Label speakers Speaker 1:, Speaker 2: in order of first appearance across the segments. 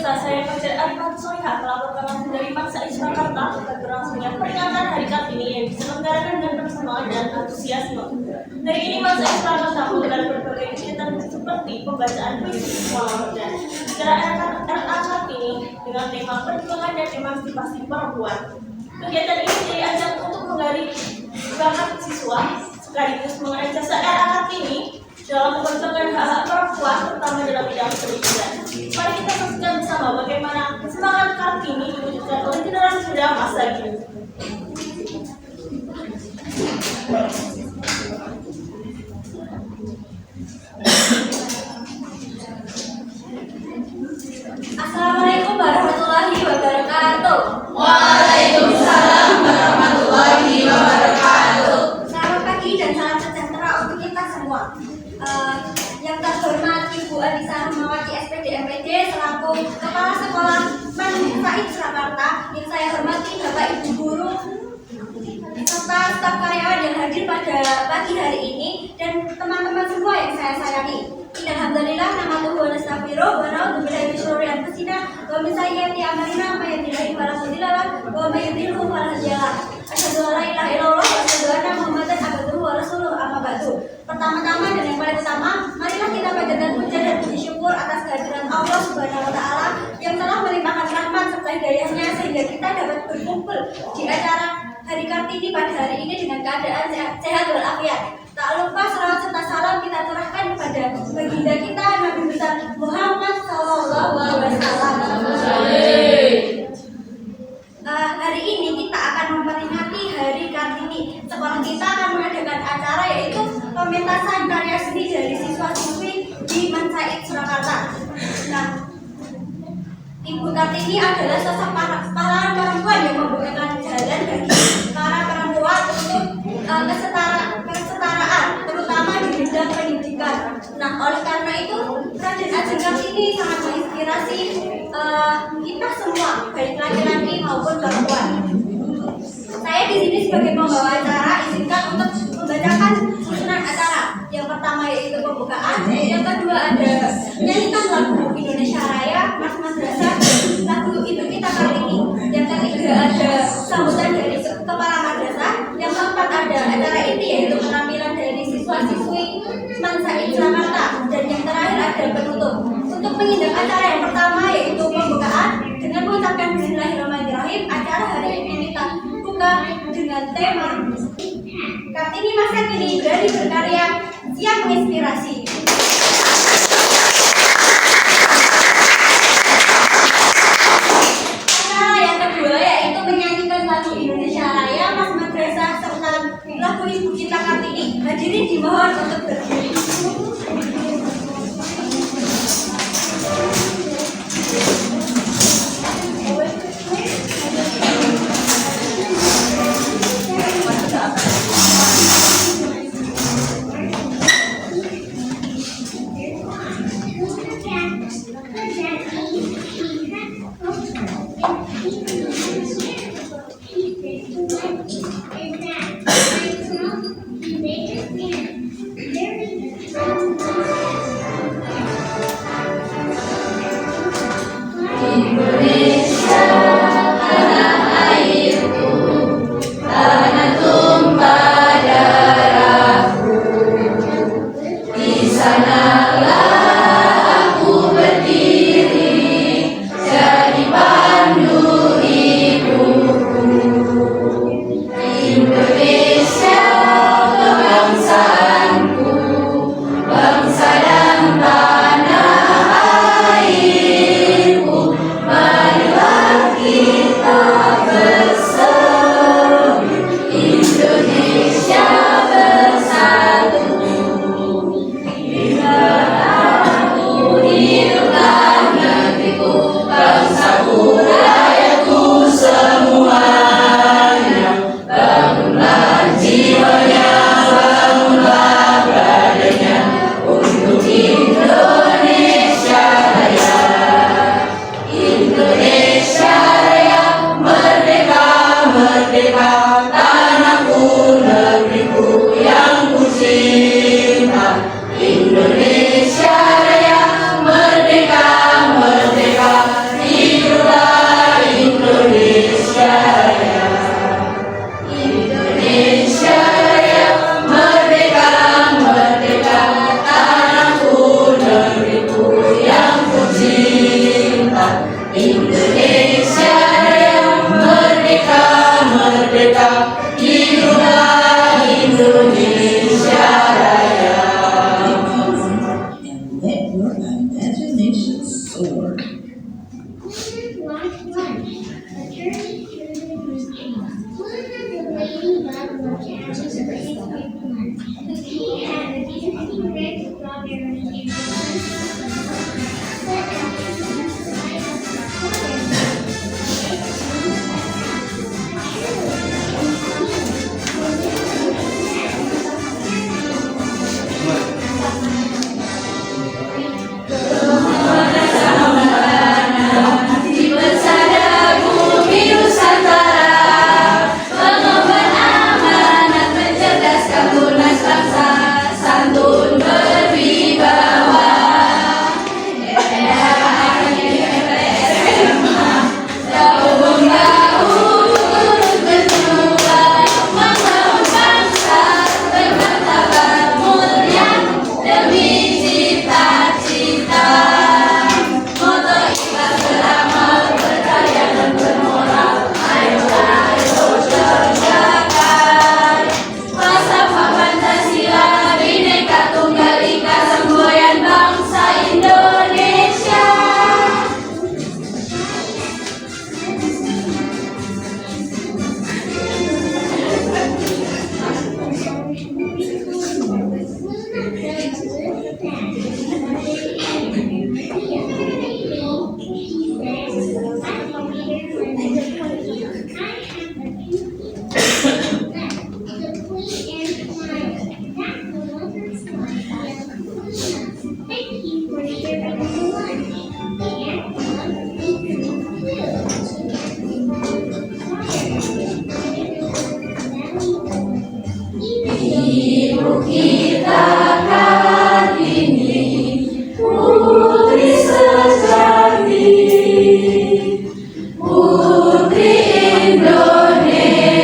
Speaker 1: Ustaz, saya Fajar Arifat Solihah melaporkan langsung dari Maksa Surakarta terkait berlangsungnya peringatan Hari Kartini yang diselenggarakan dengan persamaan dan antusiasme. Hari ini Maksa Surakarta menggelar berbagai kegiatan seperti pembacaan puisi sekolah dan acara RA Kartini dengan tema perjuangan dan emansipasi perempuan. Kegiatan ini jadi ajang untuk menggali bakat siswa sekaligus mengenai jasa RA Kartini dalam memperjuangkan hak-hak perempuan, terutama dalam bidang pendidikan. Mari kita saksikan bersama bagaimana semangat Kartini diwujudkan oleh generasi muda masa kini.
Speaker 2: Assalamualaikum warahmatullahi wabarakatuh.
Speaker 3: Waalaikumsalam warahmatullahi wabarakatuh.
Speaker 2: Selamat pagi dan salam sejahtera untuk kita semua. Yang terhormat Ibu Anissa Rahmawati SPD MPD selaku Kepala Sekolah Mandiri Said Surakarta, yang saya hormati Bapak Ibu Guru serta staf karyawan yang hadir pada pagi hari ini dan teman-teman semua yang saya sayangi. Alhamdulillah, nama Tuhan Nastaghfiruh wa na'udzubillahi min syururi anfusina wa min sayyiati a'malina may yahdihillahu fala mudilla lahu wa may yudlilhu fala hadiya lahu. Asyhadu an la ilaha illallah wa asyhadu anna Muhammadan abduhu wa rasuluhu, amma ba'du. Pertama-tama dan yang paling utama, marilah kita panjatkan puja dan puji syukur atas kehadiran Allah Subhanahu wa taala yang telah melimpahkan rahmat serta hidayahnya sehingga kita dapat berkumpul di acara Hari Kartini pada hari ini dengan keadaan sehat walafiat. Tak lupa salawat serta salam kita curahkan kepada baginda kita Nabi besar Muhammad Sallallahu Alaihi Wasallam. Hari ini kita akan memperingati Hari Kartini. Sekolah kita akan mengadakan acara yaitu pementasan karya seni dari siswa-siswi di Mansaid Surakarta. Nah, Ibu Kartini adalah sosok pahlawan perempuan yang membukakan jalan bagi para perempuan untuk kesetaraan, terutama di bidang pendidikan. Nah, oleh karena itu, Raden Ajeng Kartini sangat menginspirasi kita semua, baik laki-laki maupun perempuan. Saya di sini sebagai pembawa acara izinkan untuk membacakan susunan acara. Yang pertama yaitu pembukaan, yang kedua ada menyanyikan lagu Indonesia Raya, Mas Madrasah, lagu Itu Kita Kartini. Yang ketiga ada sambutan dari kepala madrasah. Yang keempat ada acara inti yaitu penampilan dari siswa-siswi Mansaid Surakarta. Dan yang terakhir ada penutup. Untuk mengindang acara yang pertama yaitu pembukaan dengan mengucapkan Bismillahirrahmanirrahim. Acara hari ini kita buka dengan tema Kartini masa kini berani berkarya, siap menginspirasi. Acara yang kedua yaitu menyanyikan lagu Indonesia Raya, Mas Madrasah serta lagu Ibu Kita Kartini. Hadirin dimohon untuk berdiri.
Speaker 3: Ibu kita Kartini, putri sejati, putri Indonesia,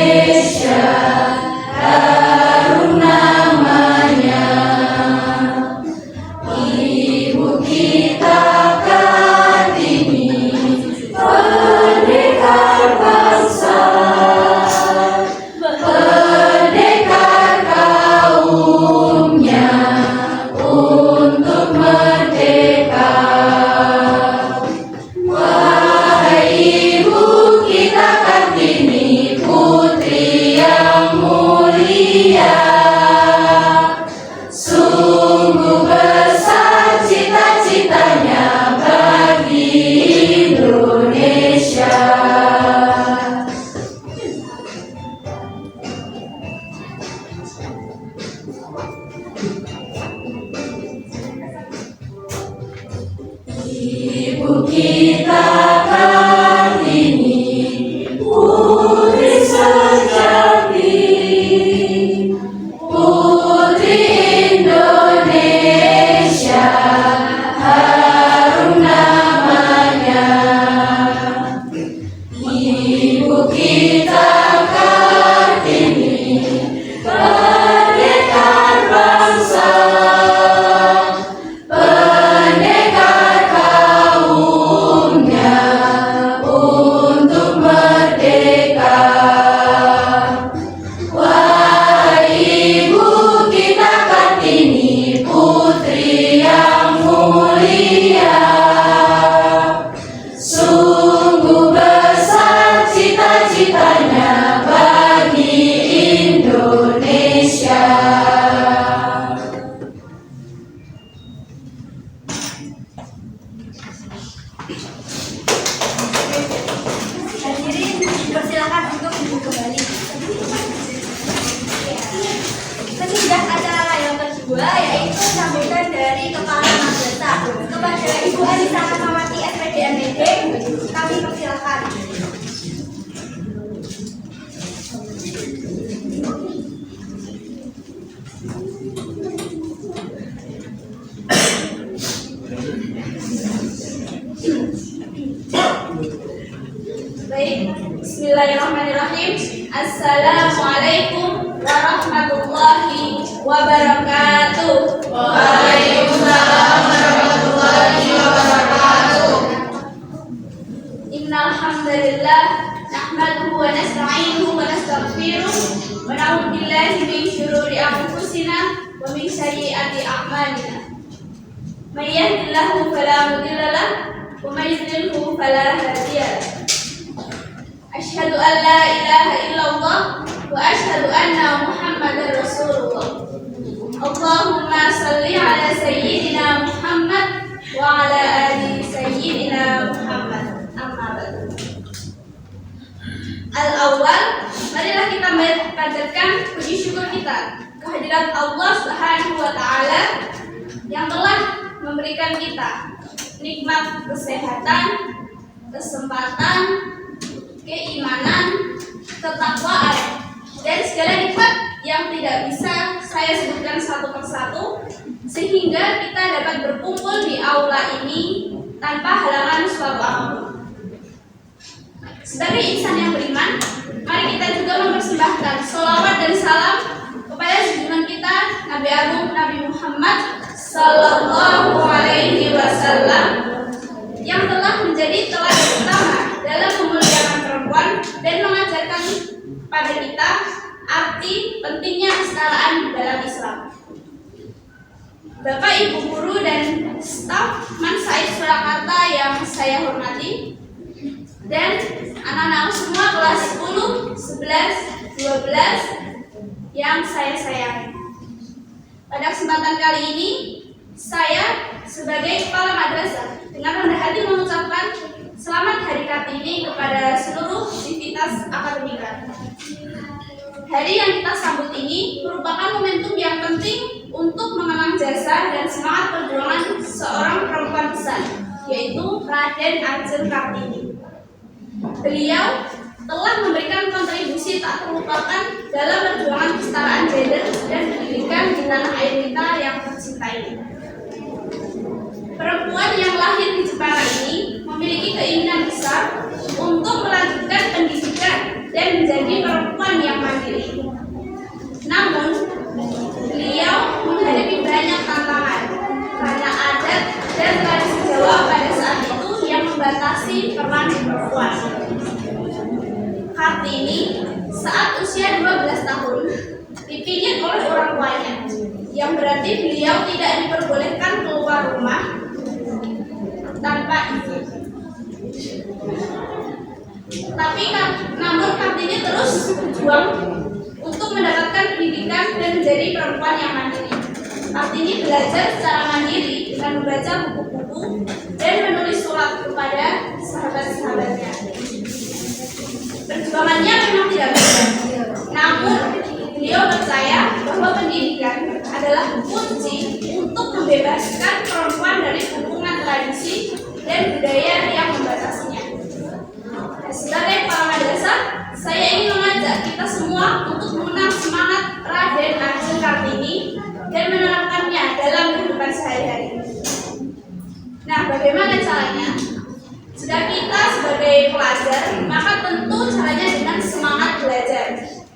Speaker 3: harum namanya. Ibu kita Kartini, pendekar bangsa, pendekar kaumnya untuk merdeka. Wahai ibu kita Kartini, putri yang mulia, sungguh besar cita-citanya bagi Indonesia. Ibu kita Kartini, putri sejati, putri Indonesia, harum namanya. Ibu kita Kartini, pendekar bangsa, pendekar kaumnya untuk merdeka. Wahai ibu kita Kartini, putri yang mulia, sungguh besar cita-citanya bagi Indonesia.
Speaker 2: Hadirin dipersilakan untuk duduk kembali. Sesudah acara yang kedua yaitu sambutan dari Kepala Madrasah kepada Ibu Alisa Rahmawati SPD MPD, kami persilakan.
Speaker 3: Baik, bismillahirrahmanirrahim. Assalamualaikum warahmatullahi wabarakatuh. Waalaikumsalam warahmatullahi wabarakatuh. Innal hamdalillah nahmaduhu wa nasta'inuhu wa nastaghfiruh wa na'udzu billahi min syururi anfusina wa min sayyiati a'malina. May yahdihillahu fala mudilla lahu wa may yudlilhu fala hadiya lahu. Asyhadu an la ilaha illallah wa asyhadu anna Muhammadar Rasulullah. Allahumma shalli ala sayyidina Muhammad wa ala ali sayyidina Muhammad. Amma ba'du. Al-awwal, marilah kita panjatkan puji syukur kita kehadirat Allah Subhanahu wa taala yang telah memberikan kita nikmat kesehatan, kesempatan, keimanan, ketakwaan, dan segala nikmat yang tidak bisa saya sebutkan satu persatu, sehingga kita dapat berkumpul di aula ini tanpa halangan suatu apapun. Sebagai insan yang beriman, mari kita juga mempersembahkan sholawat dan salam kepada junjungan kita Nabi Agung Nabi Muhammad Sallallahu Alaihi Wasallam yang telah menjadi teladan utama dalam memuliakan perempuan dan mengajarkan pada kita arti pentingnya kesetaraan dalam Islam. Bapak, Ibu guru dan staf Mansaid Surakarta yang saya hormati, dan anak-anak semua kelas 10, 11, 12 yang saya sayangi. Pada kesempatan kali ini, saya sebagai kepala madrasah dengan rendah hati mengucapkan selamat Hari Kartini kepada seluruh sivitas akademika. Hari yang kita sambut ini merupakan momentum yang penting untuk mengenang jasa dan semangat perjuangan seorang yaitu Raden Ajeng Kartini. Beliau telah memberikan kontribusi tak terlupakan dalam perjuangan kesetaraan gender dan pendidikan di tanah air kita yang tercinta ini. Perempuan yang lahir di Jepara ini memiliki keinginan besar untuk melanjutkan pendidikan dan menjadi perempuan yang mandiri. Namun, beliau menghadapi banyak tantangan karena adat dan tradisi Jawa pada saat itu yang membatasi peran perempuan. Kartini saat usia 12 tahun dipingit oleh orang tuanya, yang berarti beliau tidak diperbolehkan keluar rumah tanpa izin. Namun Kartini terus berjuang untuk mendapatkan pendidikan dan menjadi perempuan yang mandiri. Kartini belajar secara mandiri dengan membaca buku-buku dan menulis surat kepada sahabat-sahabatnya. Perjuangannya memang tidak mudah, namun beliau percaya bahwa pendidikan adalah kunci untuk membebaskan perempuan dari hubungan tradisi dan budaya yang membatasinya. Sebagai para madrasah, saya ingin mengajak kita semua untuk mengenang semangat Raden Ajeng Kartini dan menerapkannya dalam kehidupan sehari-hari. Nah, bagaimana caranya? Jika kita sebagai pelajar, maka tentu caranya dengan semangat belajar.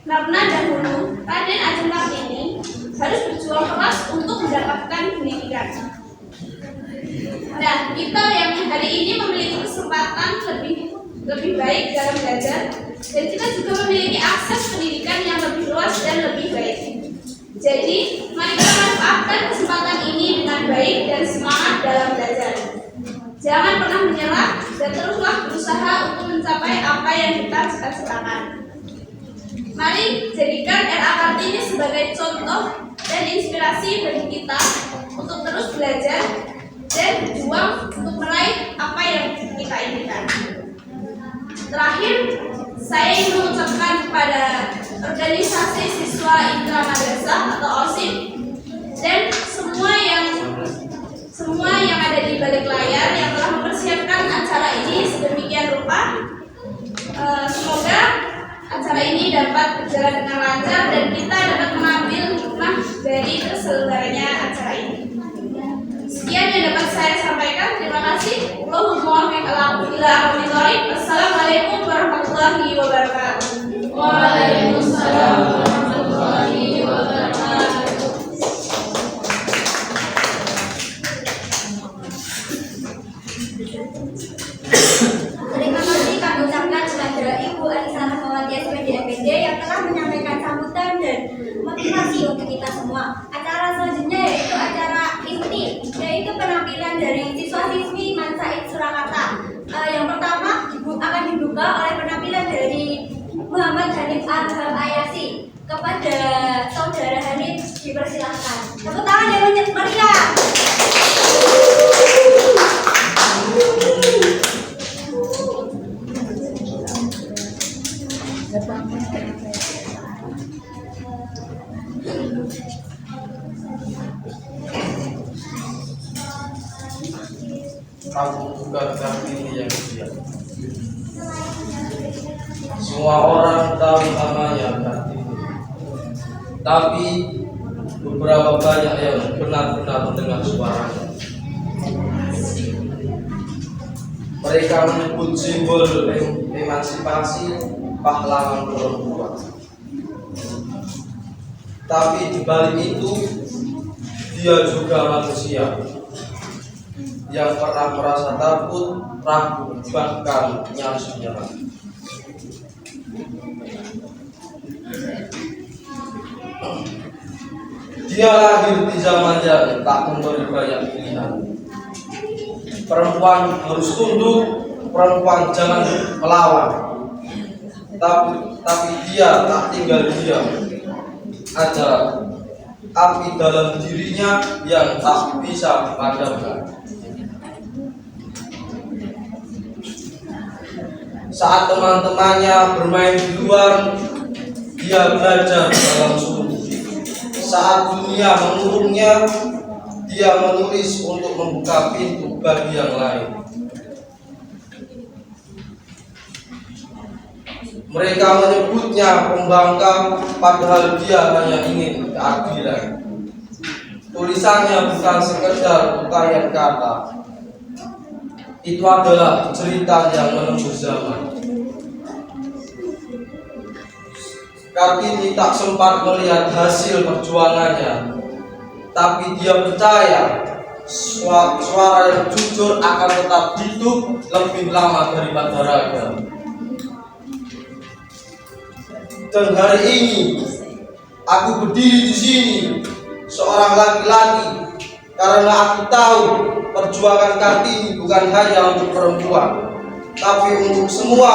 Speaker 3: Karena dahulu Raden Ajeng Kartini harus berjuang keras untuk mendapatkan pendidikan. Nah, kita yang hari ini memiliki kesempatan lebih baik dalam belajar, dan kita juga memiliki akses pendidikan yang lebih luas dan lebih baik. Jadi, mari kita manfaatkan kesempatan ini dengan baik dan semangat dalam belajar. Jangan pernah menyerah dan teruslah berusaha untuk mencapai apa yang kita cita-citakan. Mari jadikan R.A. Kartini sebagai contoh dan inspirasi bagi kita untuk terus belajar dan berjuang untuk meraih apa yang kita inginkan. Terakhir, saya ingin mengucapkan kepada organisasi siswa Intra Madrasah atau OSIM dan semua yang ada di balik layar yang telah mempersiapkan acara ini sedemikian rupa. Semoga acara ini dapat berjalan dengan lancar dan kita dapat mengambil hikmah dari terselenggaranya acara ini. Sekian yang dapat saya sampaikan. Terima kasih. Wassalamualaikum warahmatullahi wabarakatuh.
Speaker 4: Waalaikumsalam warahmatullahi wabarakatuh.
Speaker 2: Terima kasih kami ucapkan kepada Ibu Anissa Rahmawati SPD MPD yang telah menyampaikan sambutan dan motivasi untuk kita semua. Acara selanjutnya yaitu acara inti, yaitu penampilan dari siswa-siswi Mansaid Surakarta. Yang pertama akan dibuka oleh penampilan dari Muhammad Hanif Arham Ayasi. Kepada saudara Hanif dipersilahkan. Tepuk tangan yang meriah.
Speaker 4: Aku bukan Kartini yang diam. Semua orang tahu namanya Kartini, tapi beberapa banyak yang benar-benar mendengar suaranya. Mereka menyebut simbol emansipasi pahlawan perempuan. Tapi di balik itu, dia juga manusia yang pernah merasa takut, ragu, bahkan nyaris menyerah. Dia lahir di zaman yang tak memberi banyak pilihan. Perempuan harus tunduk, perempuan jangan melawan. Tapi dia tak tinggal diam. Ada api dalam dirinya yang tak bisa dipadamkan. Saat teman-temannya bermain di luar, dia belajar dalam sunyi. Saat dunia mengurungnya, dia menulis untuk membuka pintu bagi yang lain. Mereka menyebutnya pembangkang, padahal dia hanya ingin keadilan. Tulisannya bukan sekedar uraian kata. Itu adalah cerita yang menembus zaman. Kartini tak sempat melihat hasil perjuangannya, tapi dia percaya suara yang jujur akan tetap hidup lebih lama daripada raga. Dan hari ini aku berdiri di sini seorang laki-laki karena aku tahu perjuangan Kartini bukan hanya untuk perempuan, tapi untuk semua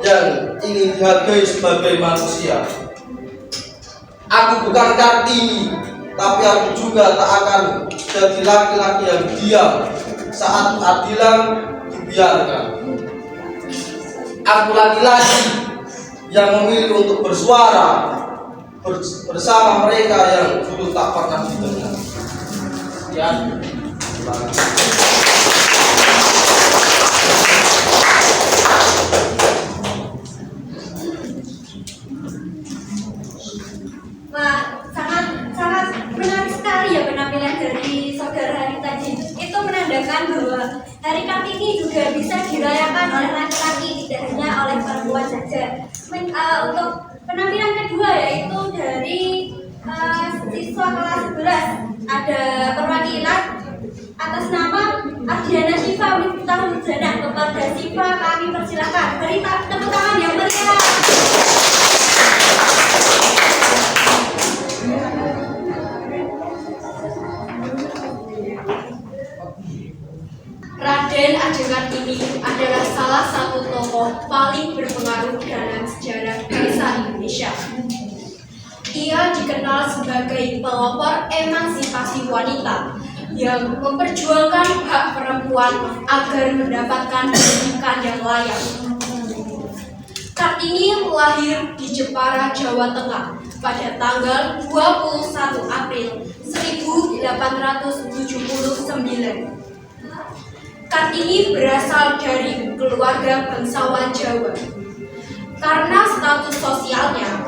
Speaker 4: yang ingin dihargai sebagai manusia. Aku bukan Kartini, tapi aku juga tak akan jadi laki-laki yang diam saat keadilan dibiarkan. Aku laki-laki yang memilih untuk bersuara bersama mereka yang dulu tak pernah didengar. Ya, terima kasih.
Speaker 2: Wah, sangat menarik sekali ya penampilan dari saudara Hari tadi. Itu menandakan bahwa Hari Kartini juga bisa dirayakan oleh laki-laki, tidak hanya oleh perempuan saja. Untuk penampilan kedua yaitu dari siswa kelas 11, ada perwakilan atas nama Ardiana Siva Miftahul Janah. Kepada Siva kami persilakan, beri tepuk tangan yang meriah.
Speaker 3: Raden Ajeng Kartini adalah salah satu tokoh paling berpengaruh dalam sejarah bangsa Indonesia. Ia dikenal sebagai pelopor emansipasi wanita yang memperjuangkan hak perempuan agar mendapatkan pendidikan yang layak. Kartini lahir di Jepara, Jawa Tengah pada tanggal 21 April 1879. Kartini berasal dari keluarga bangsawan Jawa. Karena status sosialnya,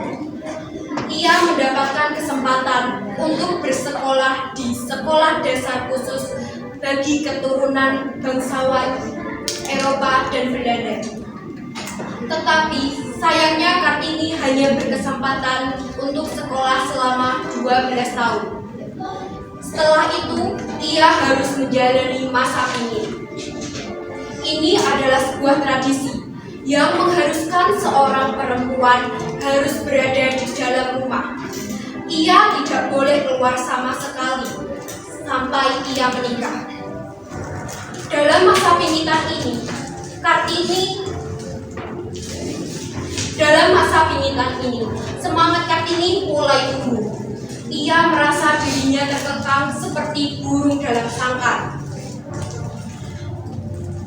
Speaker 3: ia mendapatkan kesempatan untuk bersekolah di sekolah dasar khusus bagi keturunan bangsawan Eropa dan Belanda. Tetapi sayangnya Kartini hanya berkesempatan untuk sekolah selama 12 tahun. Setelah itu, ia harus menjalani masa dingin. Ini adalah sebuah tradisi yang mengharuskan seorang perempuan harus berada di dalam rumah. Ia tidak boleh keluar sama sekali sampai ia menikah. Dalam masa pingitan ini, semangat Kartini mulai tumbuh. Ia merasa dirinya terkekang seperti burung dalam sangkar.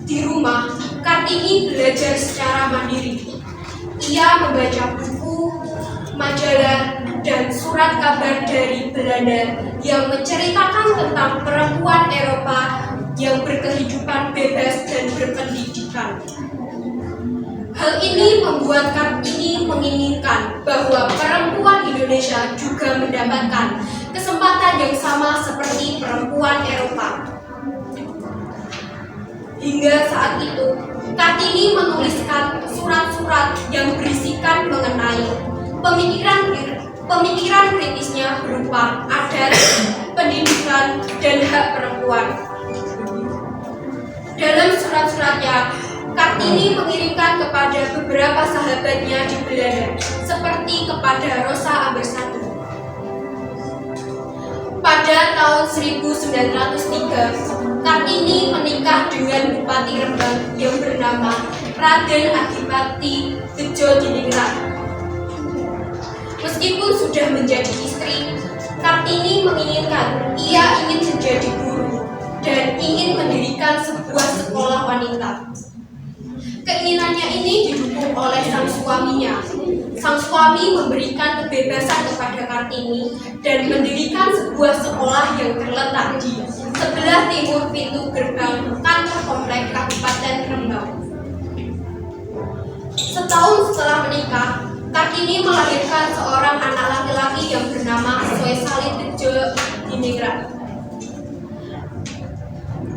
Speaker 3: Di rumah, Kartini belajar secara mandiri. Ia membaca buku, majalah, dan surat kabar dari Belanda yang menceritakan tentang perempuan Eropa yang berkehidupan bebas dan berpendidikan. Hal ini membuat Kartini menginginkan bahwa perempuan Indonesia juga mendapatkan kesempatan yang sama seperti perempuan Eropa. Hingga saat itu, Kartini menuliskan surat-surat yang berisikan mengenai pemikiran kritisnya berupa adat, pendidikan, dan hak perempuan. Dalam surat-suratnya, Kartini mengirimkan kepada beberapa sahabatnya di Belanda, seperti kepada Rosa Ambersatu. Pada tahun 1903, Kartini menikah dengan Bupati Rembang yang bernama Raden Adipati Bejo Diningrat. Meskipun sudah menjadi istri, Kartini menginginkan ia ingin menjadi guru dan ingin mendirikan sebuah sekolah wanita. Keinginannya ini didukung oleh sang suaminya. Sang suami memberikan kebebasan kepada Kartini dan mendirikan sebuah sekolah yang terletak di sebelah timur pintu gerbang kantor komplek Kabupaten Rembang. Setahun setelah
Speaker 2: setelah menikah, Kartini melahirkan seorang anak laki-laki yang bernama Soesalit Tejo Diningrat.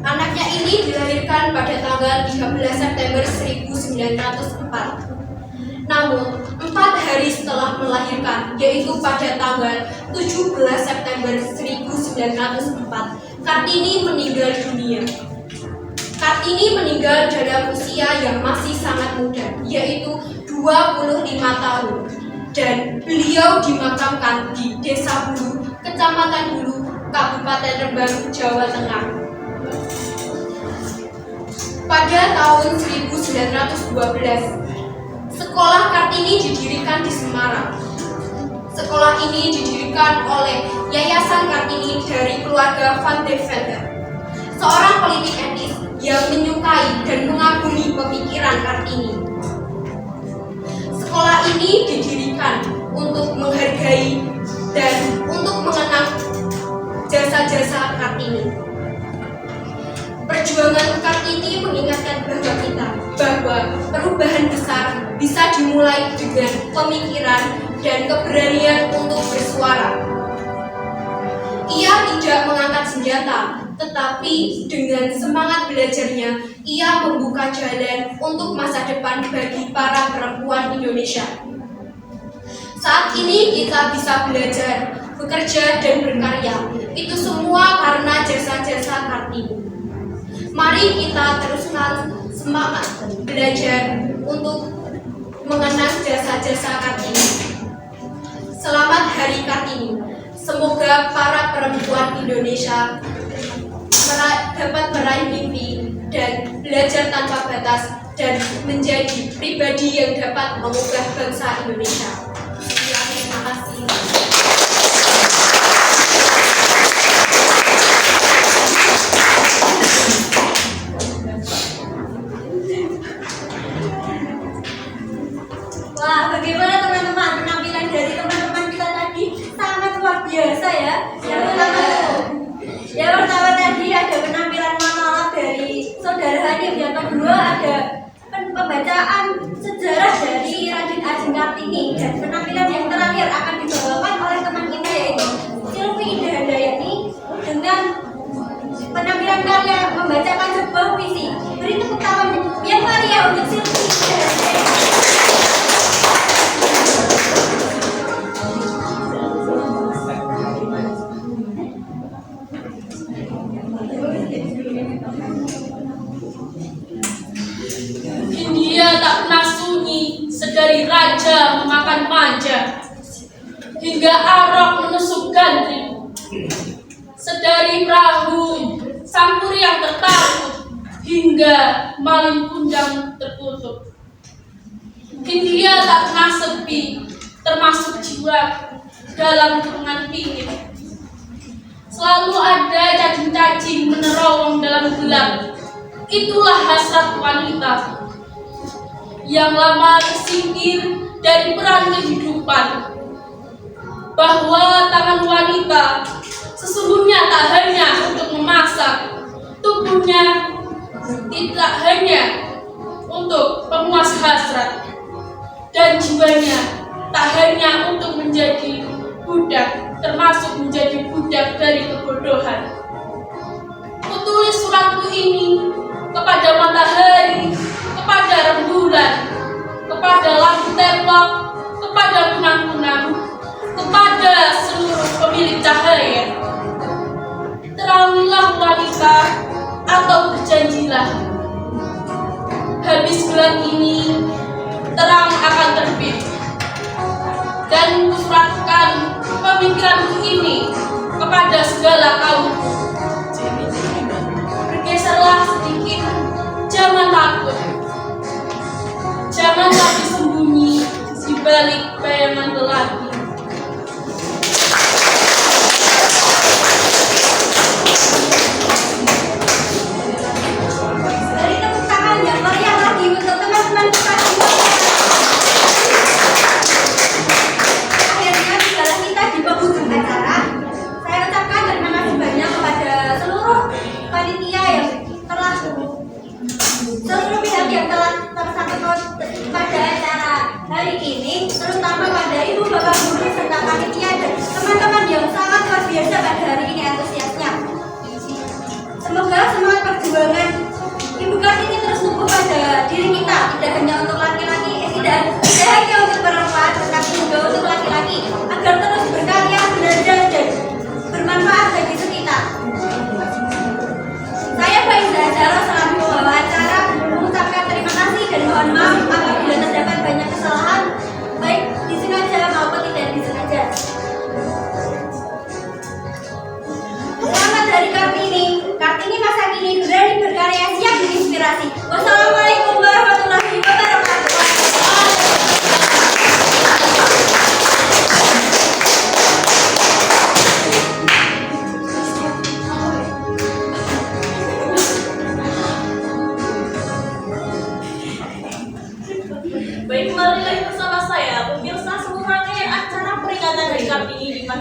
Speaker 2: Anaknya ini dilahirkan pada tanggal 13 September 1904. Namun, 4 hari setelah melahirkan, yaitu pada tanggal 17 September 1904, Kartini meninggal dunia. Kartini meninggal dalam usia yang masih sangat muda, yaitu 25 tahun. Dan beliau dimakamkan di Desa Bulu, Kecamatan Bulu, Kabupaten Rembang, Jawa Tengah. Pada tahun 1912, sekolah Kartini didirikan di Semarang. Sekolah ini didirikan oleh Yayasan Kartini dari keluarga Van de Venter, seorang politik etis yang menyukai dan mengagumi pemikiran Kartini. Sekolah ini didirikan untuk menghargai dan untuk mengenang jasa-jasa Kartini. Perjuangan Kartini mengingatkan bahwa perubahan besar bisa dimulai dengan pemikiran dan keberanian untuk bersuara. Ia tidak mengangkat senjata, tetapi dengan semangat belajarnya, ia membuka jalan untuk masa depan bagi para perempuan Indonesia. Saat ini kita bisa belajar, bekerja, dan berkarya. Itu semua karena jasa-jasa Kartini. Mari kita teruskan semangat belajar untuk mengenang jasa-jasa Kartini. Selamat Hari Kartini. Semoga para perempuan Indonesia dapat meraih mimpi dan belajar tanpa batas dan menjadi pribadi yang dapat mengubah bangsa Indonesia. Terima kasih. Wah, bagaimana teman-teman penampilan dari teman-teman kita tadi? Sangat luar biasa ya. Yang pertama tadi ada penampilan monolog dari Saudara Hanif, yang kedua ada pembacaan sejarah dari Raden Ajeng Kartini, dan penampilan yang terakhir akan dibawakan oleh teman kita yaitu Silvi Indahandayani dengan penampilan karya membacakan sebuah puisi. Beri tepuk tangan yang meriah untuk Silvi Indahandayani.
Speaker 5: India tak pernah sunyi, sedari raja memakan manja, hingga arok menusuk gandri. Sedari perahu sampur yang tertakut, hingga maling kundang tertutup. India tak pernah sepi, termasuk jiwa dalam kurungan pingin. Selalu ada cacing-cacing menerowong dalam gelap. Itulah hasrat wanita yang lama tersingkir dari peran kehidupan. Bahwa tangan wanita sesungguhnya tak hanya untuk memasak, tubuhnya tidak hanya untuk pemuas hasrat, dan jiwanya tak hanya untuk menjadi budak, termasuk menjadi budak dari kebodohan. Kutulis suratku ini kepada matahari, kepada rembulan, kepada lampu tembok, kepada kunang-kunang, kepada seluruh pemilik cahaya. Terangilah wanita atau berjanjilah, habis gelap ini terang akan terbit. Dan kusuratkan pemikiranku ini kepada segala kaum. Bergeserlah sedikit, jangan takut, jangan lagi sembunyi di balik bayangan lelaki.
Speaker 2: Dari tepuk tangan yang meriah lagi untuk teman-teman kita semua. Akhirnya tibalah kita di penghujung acara. Saya ucapkan terima kasih banyak kepada seluruh panitia yang telah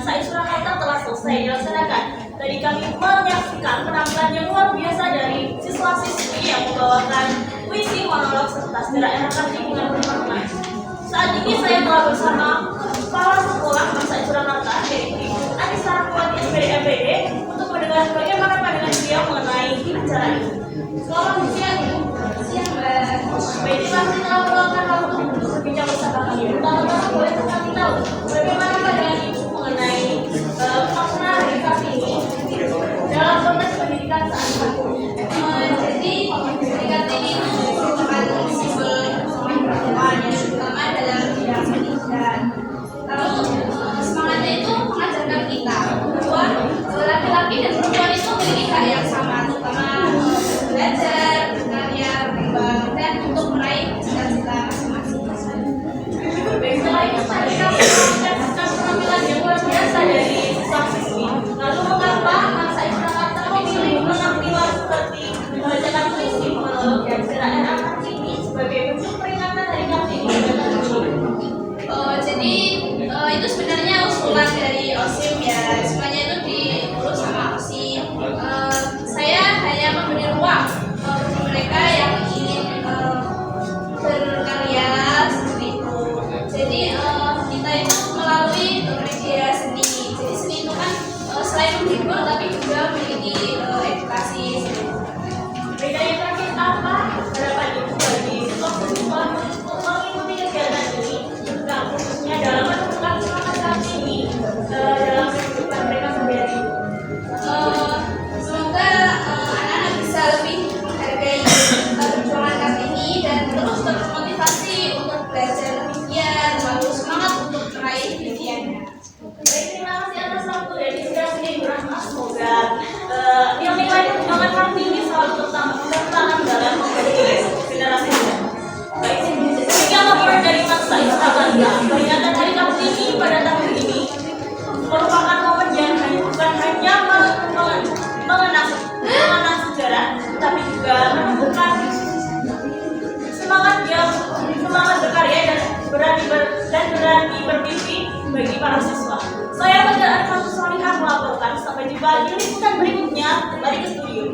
Speaker 1: SAIS Surakarta telah selesai dilaksanakan. Tadi kami menyaksikan penampilan yang luar biasa dari siswa-siswi yang membawakan puisi, monolog, serta sejarah era Kartini dengan bermakna. Saat ini saya telah bersama kepala sekolah SAIS Surakarta, yaitu Ibu Anissa Rahmawati SPD MPD, untuk mendengar bagaimana pandangan beliau mengenai acara ini. Selamat siang, Ibu.
Speaker 3: Siang, Mbak.
Speaker 1: Baik, terima kasih telah meluangkan waktu untuk berbincang bersama kami. Pertama-tama boleh kami tahu bagaimana pandangan Ibu mengenai makna hari Kartini dalam konteks pendidikan saat ini.
Speaker 3: Jadi, hari Kartini itu merupakan simbol semangat perempuan yang utama dalam bidang pendidikan. Lalu, semangatnya itu mengajarkan kita bahwa laki-laki dan perempuan itu memiliki hak yang sama, terutama belajar, berkarya, berkembang, dan untuk meraih cita-cita masing-masing.
Speaker 1: Baik, selain itu tadi kami menyaksikan penampilan yang luar biasa dari siswa-siswi. Lalu mengapa SAIS Surakarta memilih penampilan seperti membacakan puisi, monolog, dan sejarah era Kartini sebagai bentuk peringatan hari Kartini dan Kartini?
Speaker 3: Jadi itu sebenarnya usulan dari OSIM ya, semuanya itu diurus sama OSIM. Saya hanya memberi ruang bagi mereka yang ingin berkarya seperti itu. Jadi kita itu melalui media seni. Jadi seni itu kan selain menghibur tapi juga memiliki edukasi.
Speaker 1: Beda yang terakhir apa harapan Ibu bagi siswa-siswa untuk mengikuti kegiatan ini, juga khususnya dalam menentukan semangat Kartini dalam kehidupan mereka sehari-hari?
Speaker 3: Semoga anak-anak bisa lebih menghargai perjuangan Kartini dan terus termotivasi untuk belajar lebih giat, lalu semangat untuk meraih impiannya.
Speaker 1: Baik, terima kasih atas waktu dan inspirasi dari Ibu Rahma. Semoga nilai-nilai perjuangan Kartini selalu tertanam dalam generasi muda. Baik, demikian laporan dari SAIS Surakarta. Peringatan Hari Kartini pada tahun ini merupakan momen yang bukan hanya mengenang sejarah, tetapi juga menumbuhkan semangat berkarya dan berani berdiri bagi para siswa. Saya Fajar Arifatu Solihah melaporkan. Sampai jumpa di liputan berikutnya. Kembali ke studio.